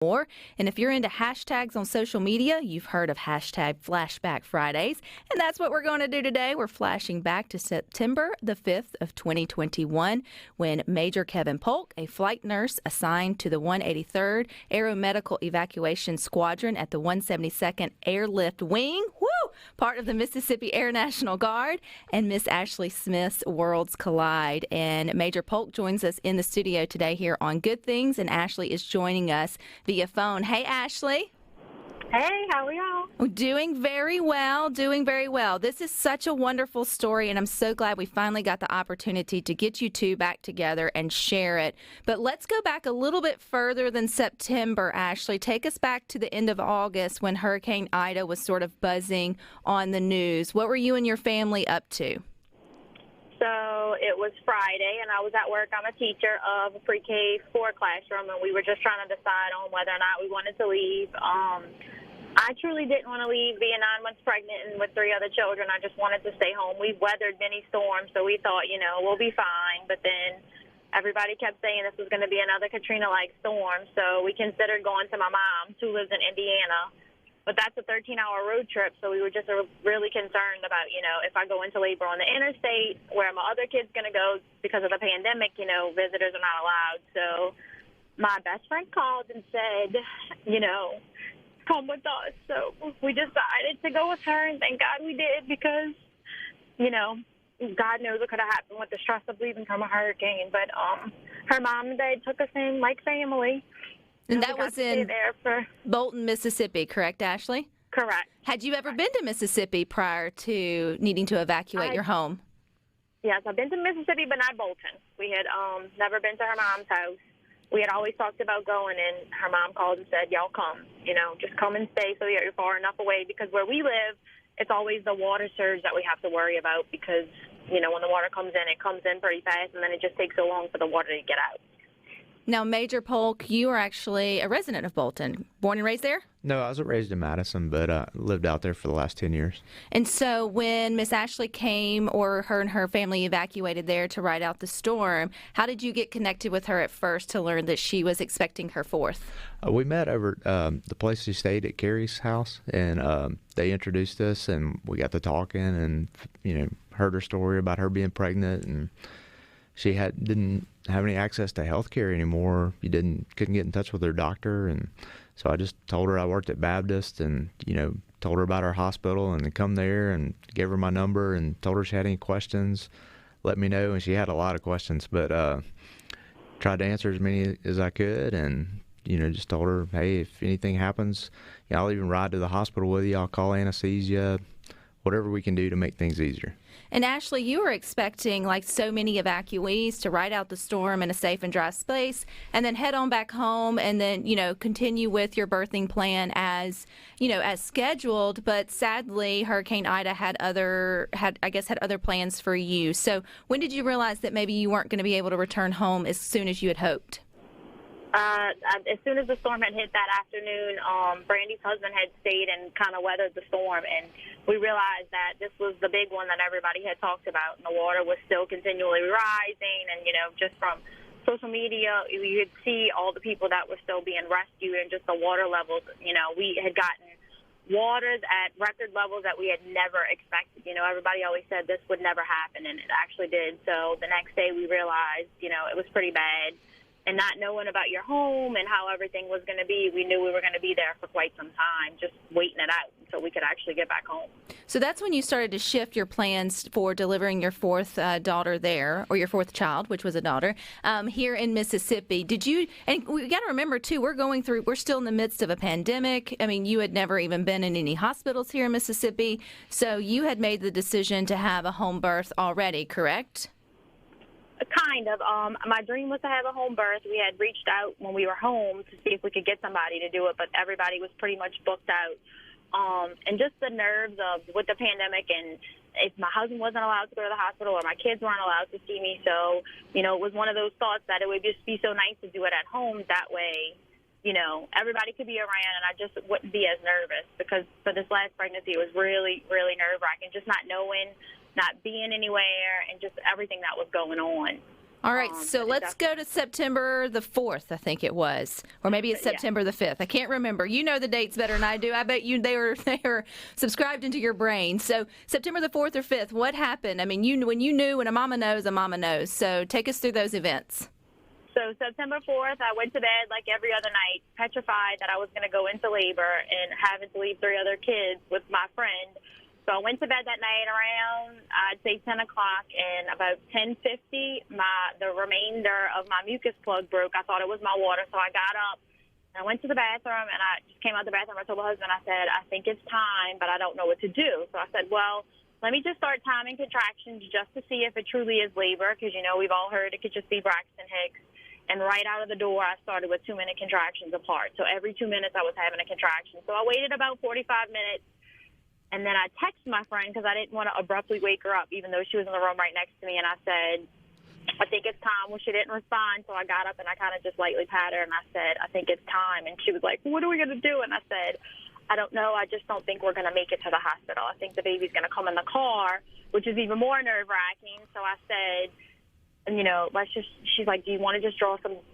more. And if you're into hashtags on social media, you've heard of hashtag Flashback Fridays. And that's what we're going to do today. We're flashing back to September the 5th of 2021 when Major Kevin Polk, a flight nurse assigned to the 183rd Aeromedical Evacuation Squadron at the 172nd Airlift Wing, part of the Mississippi Air National Guard, and Miss Ashley Smith's worlds collide. And Major Polk joins us in the studio today here on Good Things, and Ashley is joining us via phone. Hey, Ashley. Hey, how are y'all? Doing very well, doing very well. This is such a wonderful story, and I'm so glad we finally got the opportunity to get you two back together and share it. But let's go back a little bit further than September, Ashley. Take us back to the end of August when Hurricane Ida was sort of buzzing on the news. What were you and your family up to? So it was Friday, and I was at work. I'm a teacher of a pre-K 4 classroom, and we were just trying to decide on whether or not we wanted to leave. I truly didn't want to leave being 9 months pregnant and with 3 other children. I just wanted to stay home. We've weathered many storms, so we thought, we'll be fine. But then everybody kept saying this was going to be another Katrina-like storm, so we considered going to my mom, who lives in Indiana. But that's a 13-hour road trip, so we were just really concerned about, if I go into labor on the interstate, where my other kid's going to go because of the pandemic, visitors are not allowed. So my best friend called and said, come with us. So we decided to go with her, and thank God we did because, God knows what could have happened with the stress of leaving from a hurricane. But her mom and dad took us in like family. And that was in Bolton, Mississippi, correct, Ashley? Correct. Had you ever been to Mississippi prior to needing to evacuate your home? Yes, I've been to Mississippi, but not Bolton. We had never been to her mom's house. We had always talked about going, and her mom called and said, y'all come, just come and stay so you're far enough away, because where we live, it's always the water surge that we have to worry about because, when the water comes in, it comes in pretty fast, and then it just takes so long for the water to get out. Now, Major Polk, you are actually a resident of Bolton. Born and raised there? No, I was raised in Madison, but lived out there for the last 10 years. And so when Miss Ashley came, or her and her family evacuated there to ride out the storm, how did you get connected with her at first to learn that she was expecting her fourth? We met over the place she stayed at Carrie's house, and they introduced us, and we got to talking and, heard her story about her being pregnant, and she didn't have any access to health care anymore. Couldn't get in touch with her doctor, and so I just told her I worked at Baptist, and told her about our hospital, and to come there, and gave her my number, and told her if she had any questions, let me know. And she had a lot of questions, but tried to answer as many as I could, and just told her, hey, if anything happens, I'll even ride to the hospital with you. I'll call anesthesia, whatever we can do to make things easier. And Ashley, you were expecting, like so many evacuees, to ride out the storm in a safe and dry space and then head on back home and then, continue with your birthing plan as scheduled. But sadly, Hurricane Ida had other plans for you. So when did you realize that maybe you weren't going to be able to return home as soon as you had hoped? As soon as the storm had hit that afternoon, Brandy's husband had stayed and kind of weathered the storm, and we realized that this was the big one that everybody had talked about, and the water was still continually rising, and, just from social media, you could see all the people that were still being rescued and just the water levels. We had gotten waters at record levels that we had never expected. Everybody always said this would never happen, and it actually did. So the next day we realized, it was pretty bad. And not knowing about your home and how everything was going to be, we knew we were going to be there for quite some time, just waiting it out until we could actually get back home. So that's when you started to shift your plans for delivering your fourth daughter there, or your fourth child, which was a daughter, here in Mississippi. Did you, and we got to remember, too, we're still in the midst of a pandemic. I mean, you had never even been in any hospitals here in Mississippi. So you had made the decision to have a home birth already, correct? Kind of. My dream was to have a home birth. We had reached out when we were home to see if we could get somebody to do it, but everybody was pretty much booked out. And just the nerves of with the pandemic, and if my husband wasn't allowed to go to the hospital or my kids weren't allowed to see me. So, it was one of those thoughts that it would just be so nice to do it at home. That way, everybody could be around and I just wouldn't be as nervous, because for this last pregnancy, it was really, really nerve-wracking, just not knowing, not being anywhere, and just everything that was going on. All right, so let's go to September the 4th, I think it was. Or maybe it's September the 5th. I can't remember. You know the dates better than I do. I bet they were subscribed into your brain. So September the 4th or 5th, what happened? I mean, when you knew, when a mama knows. So take us through those events. So September 4th, I went to bed like every other night, petrified that I was going to go into labor and having to leave 3 other kids with my friend. So I went to bed that night around, I'd say 10 o'clock, and about 10:50, the remainder of my mucus plug broke. I thought it was my water, so I got up, and I went to the bathroom, and I just came out the bathroom. I told my husband, I said, I think it's time, but I don't know what to do. So I said, well, let me just start timing contractions just to see if it truly is labor, because, we've all heard it could just be Braxton Hicks. And right out of the door, I started with 2-minute contractions apart. So every 2 minutes, I was having a contraction. So I waited about 45 minutes. And then I texted my friend because I didn't want to abruptly wake her up, even though she was in the room right next to me. And I said, I think it's time. Well, she didn't respond. So I got up and I kind of just lightly patted her. And I said, I think it's time. And she was like, what are we going to do? And I said, I don't know. I just don't think we're going to make it to the hospital. I think the baby's going to come in the car, which is even more nerve-wracking. So I said, she's like, do you want to just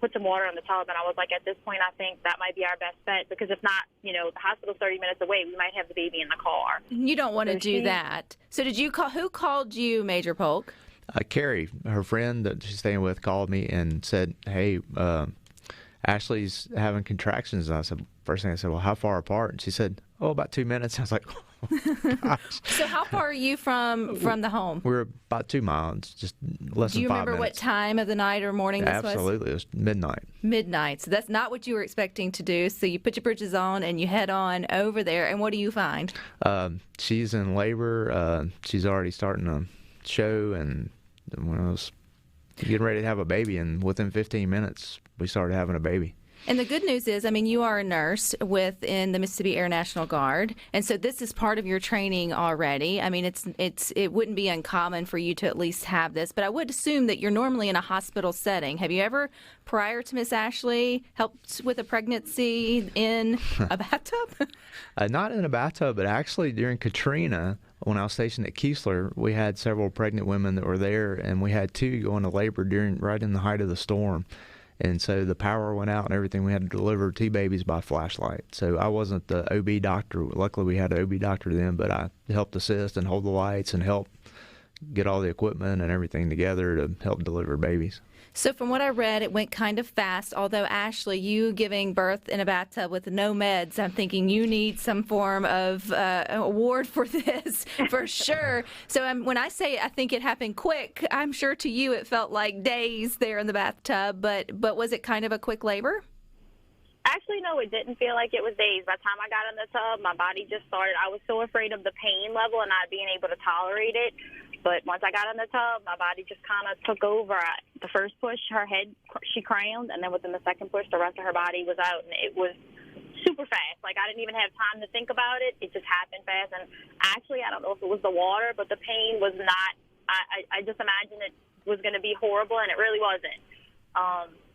put some water in the tub? And I was like, at this point, I think that might be our best bet, because if not, the hospital's 30 minutes away. We might have the baby in the car. You don't want to do that. So who called you, Major Polk? Carrie, her friend that she's staying with, called me and said, hey, Ashley's having contractions. And I said, first thing I said, well, how far apart? And she said, about 2 minutes. I was like, oh, gosh. So how far are you from the home? We're about 2 miles, just less than 5 minutes. Do you remember what time of the night or morning this was? Absolutely. It was midnight. Midnight. So that's not what you were expecting to do. So you put your britches on and you head on over there. And what do you find? She's in labor. She's already starting to show. And when I was getting ready to have a baby, and within 15 minutes, we started having a baby. And the good news is, you are a nurse within the Mississippi Air National Guard, and so this is part of your training already. It wouldn't be uncommon for you to at least have this, but I would assume that you're normally in a hospital setting. Have you ever, prior to Miss Ashley, helped with a pregnancy in a bathtub? Not in a bathtub, but actually during Katrina, when I was stationed at Keesler, we had several pregnant women that were there, and we had 2 go into labor right in the height of the storm. And so the power went out and everything. We had to deliver 2 babies by flashlight. So I wasn't the OB doctor. Luckily, we had an OB doctor then, but I helped assist and hold the lights and help get all the equipment and everything together to help deliver babies. So from what I read, it went kind of fast, although, Ashley, you giving birth in a bathtub with no meds, I'm thinking you need some form of award for this, for sure. So when I say I think it happened quick, I'm sure to you it felt like days there in the bathtub, but was it kind of a quick labor? Actually, no, it didn't feel like it was days. By the time I got in the tub, my body just started. I was so afraid of the pain level and not being able to tolerate it. But once I got in the tub, my body just kind of took over. The first push, her head, she crowned, and then within the second push, the rest of her body was out, and it was super fast. Like, I didn't even have time to think about it. It just happened fast. And actually, I don't know if it was the water, but the pain was not. I just imagined it was going to be horrible, and it really wasn't.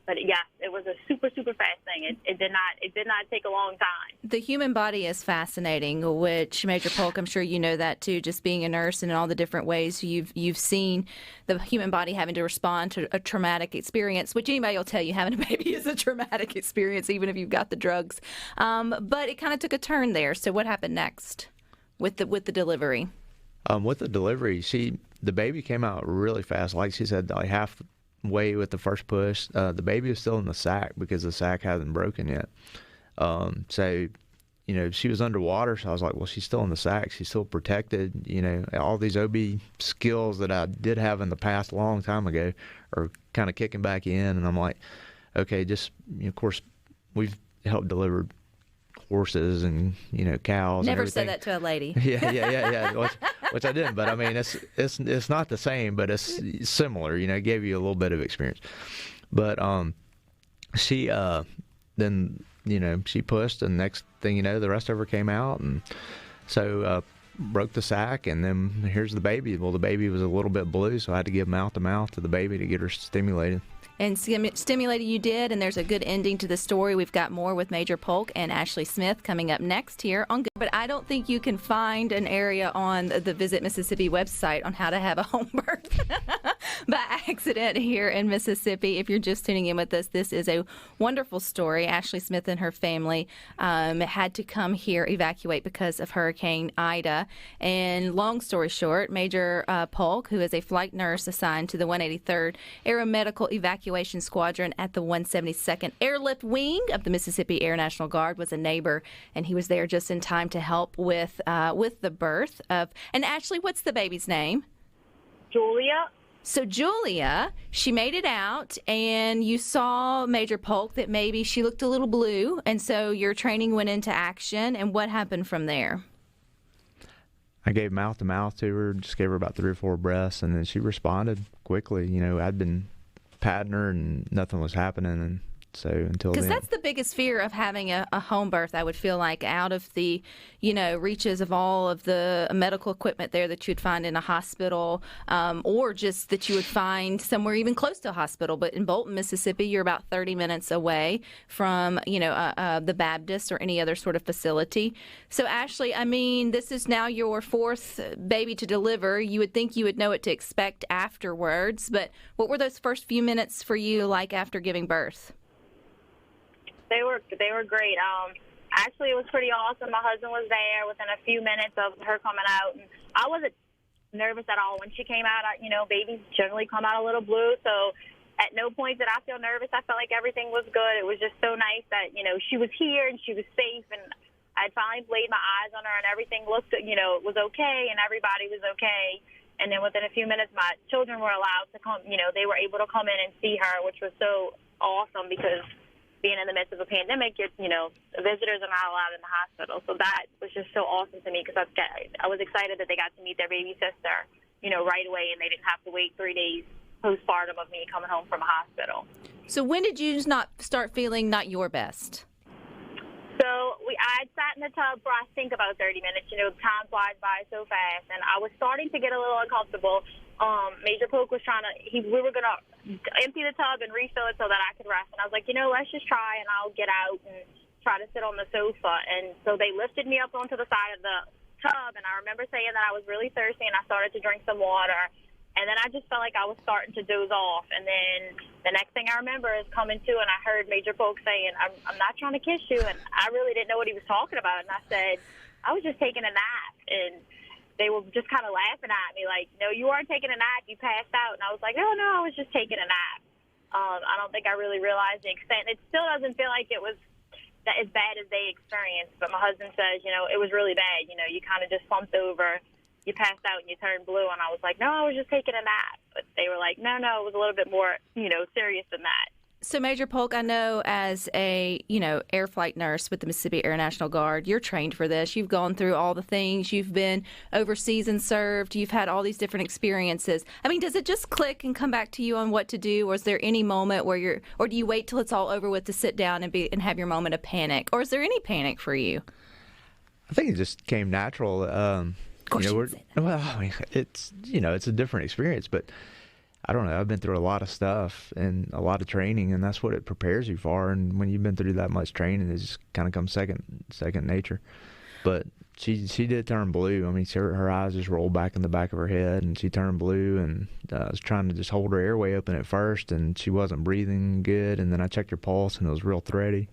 But yeah, it was a super, super fast thing. It did not take a long time. The human body is fascinating, which, Major Polk, I'm sure you know that too, just being a nurse and in all the different ways you've seen the human body having to respond to a traumatic experience, which anybody will tell you having a baby is a traumatic experience, even if you've got the drugs. But it kind of took a turn there. So what happened next with the delivery? With the delivery, the baby came out really fast. Like she said, like halfway with the first push. The baby was still in the sack because the sack hasn't broken yet. So, she was underwater. So I was like, well, she's still in the sack. She's still protected. All these OB skills that I did have in the past a long time ago are kind of kicking back in. And I'm like, okay, just, of course, we've helped deliver horses and cows. Never and said that to a lady. Yeah. Which I didn't, but I mean it's not the same, but it's similar. It gave you a little bit of experience. But she then she pushed, and next thing you know, the rest of her came out, and so broke the sack, and then here's the baby. Well, the baby was a little bit blue, so I had to give mouth to mouth to the baby to get her stimulated. And stimulated you did, and there's a good ending to the story. We've got more with Major Polk and Ashley Smith coming up next here on Good. But I don't think you can find an area on the Visit Mississippi website on how to have a home birth. by accident here in Mississippi. If you're just tuning in with us, this is a wonderful story. Ashley Smith and her family had to come here, evacuate because of Hurricane Ida. And long story short, Major Polk, who is a flight nurse assigned to the 183rd Aeromedical Evacuation Squadron at the 172nd Airlift Wing of the Mississippi Air National Guard, was a neighbor, and he was there just in time to help with the birth of. And Ashley, what's the baby's name? Julia. So Julia, she made it out, and you saw Major Polk that maybe she looked a little blue, and so your training went into action. And what happened from there? I gave mouth-to-mouth to her, just gave her about 3 or 4 breaths, and then she responded quickly. You know, I'd been patting her, and nothing was happening, and so until then. Because that's the biggest fear of having a home birth, I would feel like, out of the, reaches of all of the medical equipment there that you'd find in a hospital, or just that you would find somewhere even close to a hospital. But in Bolton, Mississippi, you're about 30 minutes away from, the Baptist or any other sort of facility. So, Ashley, I mean, this is now your 4th baby to deliver. You would think you would know what to expect afterwards, but what were those first few minutes for you like after giving birth? They were great. Actually, it was pretty awesome. My husband was there within a few minutes of her coming out, and I wasn't nervous at all when she came out. Babies generally come out a little blue, so at no point did I feel nervous. I felt like everything was good. It was just so nice that she was here and she was safe, and I'd finally laid my eyes on her, and everything looked was okay, and everybody was okay. And then within a few minutes, my children were allowed to come. They were able to come in and see her, which was so awesome because being in the midst of a pandemic, visitors are not allowed in the hospital. So that was just so awesome to me because I was excited that they got to meet their baby sister, right away, and they didn't have to wait 3 days postpartum of me coming home from a hospital. So when did you not start feeling not your best? So I sat in the tub for, I think, about 30 minutes. Time flies by so fast, and I was starting to get a little uncomfortable. Major Polk was we were going to empty the tub and refill it so that I could rest. And I was like, let's just try, and I'll get out and try to sit on the sofa. And so they lifted me up onto the side of the tub, and I remember saying that I was really thirsty, and I started to drink some water. And then I just felt like I was starting to doze off. And then the next thing I remember is coming to, and I heard Major Polk saying, I'm not trying to kiss you. And I really didn't know what he was talking about. And I said, I was just taking a nap. And they were just kind of laughing at me like, no, you weren't taking a nap. You passed out. And I was like, no, I was just taking a nap. I don't think I really realized the extent. It still doesn't feel like it was as bad as they experienced. But my husband says, it was really bad. You kind of just slumped over. You passed out and you turned blue, and I was like, no, I was just taking a nap. But they were like, no, it was a little bit more, serious than that. So, Major Polk, I know as a, air flight nurse with the Mississippi Air National Guard, you're trained for this. You've gone through all the things. You've been overseas and served. You've had all these different experiences. I mean, does it just click and come back to you on what to do? Or is there any moment where or do you wait till it's all over with to sit down and have your moment of panic? Or is there any panic for you? I think it just came natural. Of course it's it's a different experience, but I don't know. I've been through a lot of stuff and a lot of training, and that's what it prepares you for. And when you've been through that much training, it just kind of comes second nature. But she did turn blue. I mean, her eyes just rolled back in the back of her head, and she turned blue. And I was trying to just hold her airway open at first, and she wasn't breathing good. And then I checked her pulse, and it was real thready.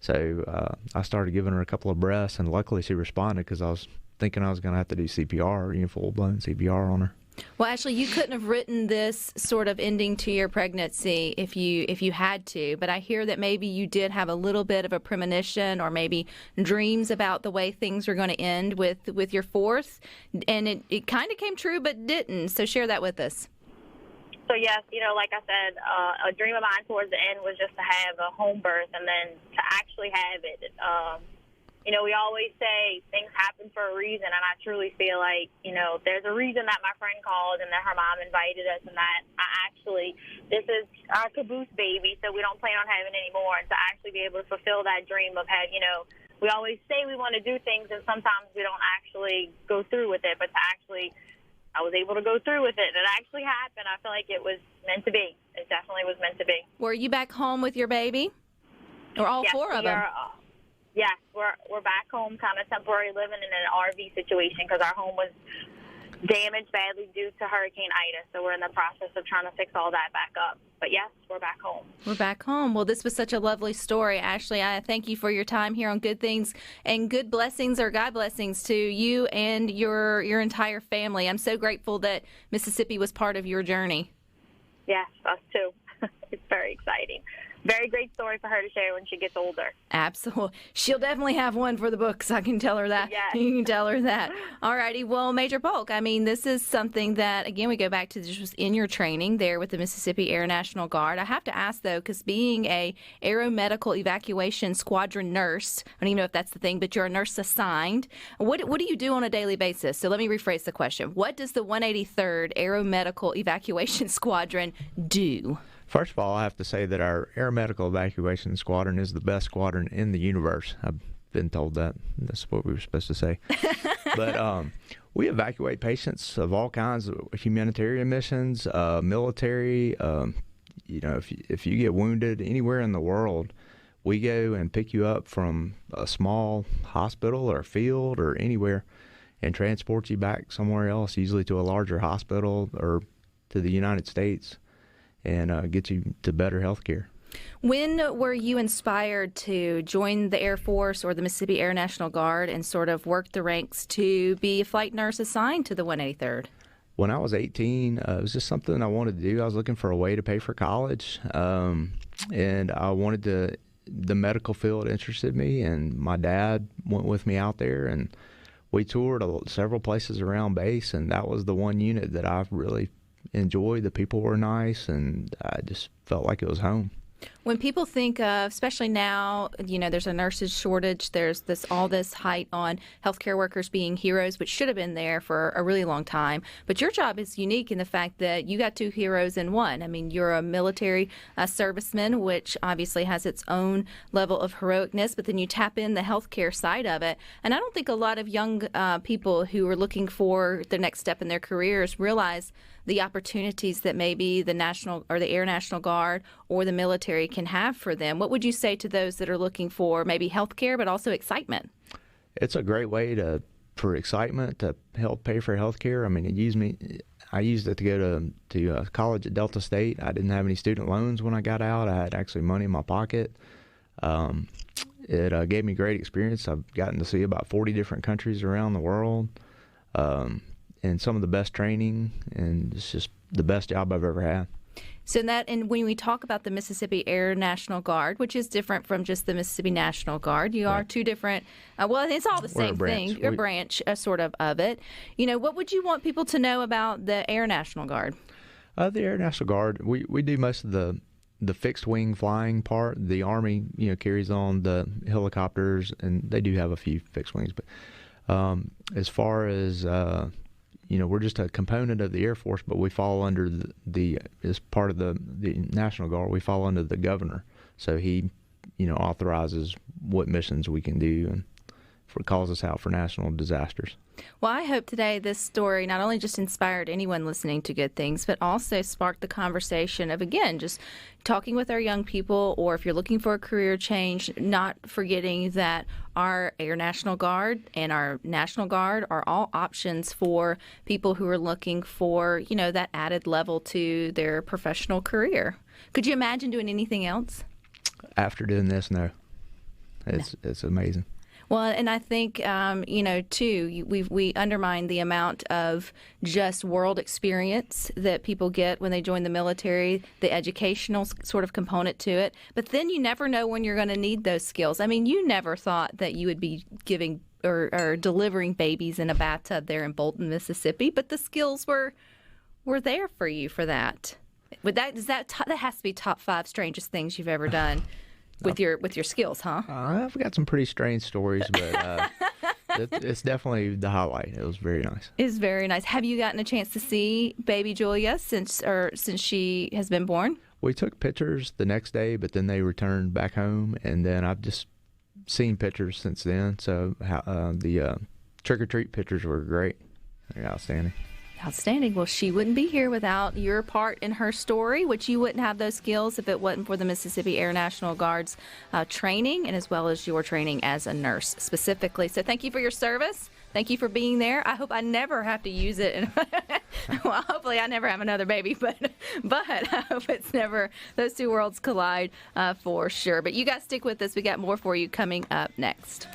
So I started giving her a couple of breaths, and luckily she responded because I was thinking I was going to have to do CPR, full-blown CPR on her. Well, Ashley, you couldn't have written this sort of ending to your pregnancy if you had to, but I hear that maybe you did have a little bit of a premonition or maybe dreams about the way things were going to end with your 4th, and it kind of came true but didn't. So share that with us. So, yes, like I said, a dream of mine towards the end was just to have a home birth and then to actually have it. We always say things happen for a reason, and I truly feel like, there's a reason that my friend called and that her mom invited us, and that this is our caboose baby, so we don't plan on having any more, and to actually be able to fulfill that dream of having, we always say we want to do things, and sometimes we don't actually go through with it, but I was able to go through with it, and it actually happened. I feel like it was meant to be. It definitely was meant to be. Were you back home with your baby? Or all 4 of them? Yes, we're back home, kind of temporary living in an RV situation because our home was damaged badly due to Hurricane Ida. So we're in the process of trying to fix all that back up. But yes, we're back home. We're back home. Well, this was such a lovely story. Ashley, I thank you for your time here on Good Things and good blessings or God blessings to you and your entire family. I'm so grateful that Mississippi was part of your journey. Yes, us too. It's very exciting. Very great story for her to share when she gets older. Absolutely. She'll definitely have one for the books. I can tell her that. Yes. You can tell her that. All righty. Well, Major Polk, I mean, this is something that, again, we go back to this was in your training there with the Mississippi Air National Guard. I have to ask, though, because being a Aeromedical Evacuation Squadron nurse, I don't even know if that's the thing, but you're a nurse assigned. What do you do on a daily basis? So let me rephrase the question. What does the 183rd Aeromedical Evacuation Squadron do? First of all, I have to say that our Aeromedical Evacuation Squadron is the best squadron in the universe. I've been told that. That's what we were supposed to say. But we evacuate patients of all kinds of humanitarian missions, military. If you get wounded anywhere in the world, we go and pick you up from a small hospital or field or anywhere and transport you back somewhere else, usually to a larger hospital or to the United States, and get you to better health care. When were you inspired to join the Air Force or the Mississippi Air National Guard and sort of work the ranks to be a flight nurse assigned to the 183rd? When I was 18, it was just something I wanted to do. I was looking for a way to pay for college, and I wanted to. The medical field interested me, and my dad went with me out there, and we toured several places around base, and that was the one unit that I really enjoyed. The people were nice, and I just felt like it was home. When people think of, especially now, there's a nurses shortage. There's all this height on healthcare workers being heroes, which should have been there for a really long time. But your job is unique in the fact that you got two heroes in one. I mean, you're a military serviceman, which obviously has its own level of heroicness, but then you tap in the healthcare side of it. And I don't think a lot of young people who are looking for the next step in their careers realize the opportunities that maybe the National or the Air National Guard or the military can have for them. What would you say to those that are looking for maybe health care but also excitement? It's a great way for excitement to help pay for health care. I mean, I used it to go to college at Delta State. I didn't have any student loans when I got out. I had actually money in my pocket. It gave me great experience. I've gotten to see about 40 different countries around the world. And some of the best training, and it's just the best job I've ever had. So and when we talk about the Mississippi Air National Guard, which is different from just the Mississippi National Guard, you are two different, it's all the same thing. You're a branch sort of it. What would you want people to know about the Air National Guard? The Air National Guard, we do most of the fixed wing flying part. The Army, carries on the helicopters, and they do have a few fixed wings. But as far as we're just a component of the Air Force, but we fall under as part of the National Guard, we fall under the governor. So he, authorizes what missions we can do and calls us out for national disasters. Well, I hope today this story not only just inspired anyone listening to Good Things, but also sparked the conversation of, again, just talking with our young people, or if you're looking for a career change, not forgetting that our Air National Guard and our National Guard are all options for people who are looking for, that added level to their professional career. Could you imagine doing anything else? After doing this, no. It's amazing. Well, and I think, too, we undermine the amount of just world experience that people get when they join the military, the educational sort of component to it. But then you never know when you're going to need those skills. I mean, you never thought that you would be giving or delivering babies in a bathtub there in Bolton, Mississippi, but the skills were there for you for that. That has to be top 5 strangest things you've ever done. With your skills, huh? I've got some pretty strange stories, but it's definitely the highlight. It was very nice. It's very nice. Have you gotten a chance to see baby Julia since she has been born? We took pictures the next day, but then they returned back home, and then I've just seen pictures since then. So the trick-or-treat pictures were great. They're outstanding. Outstanding. Well, she wouldn't be here without your part in her story, which you wouldn't have those skills if it wasn't for the Mississippi Air National Guard's training, and as well as your training as a nurse specifically. So thank you for your service. Thank you for being there. I hope I never have to use it. Well, hopefully I never have another baby, but I hope it's never, those two worlds collide for sure. But you guys stick with us. We got more for you coming up next.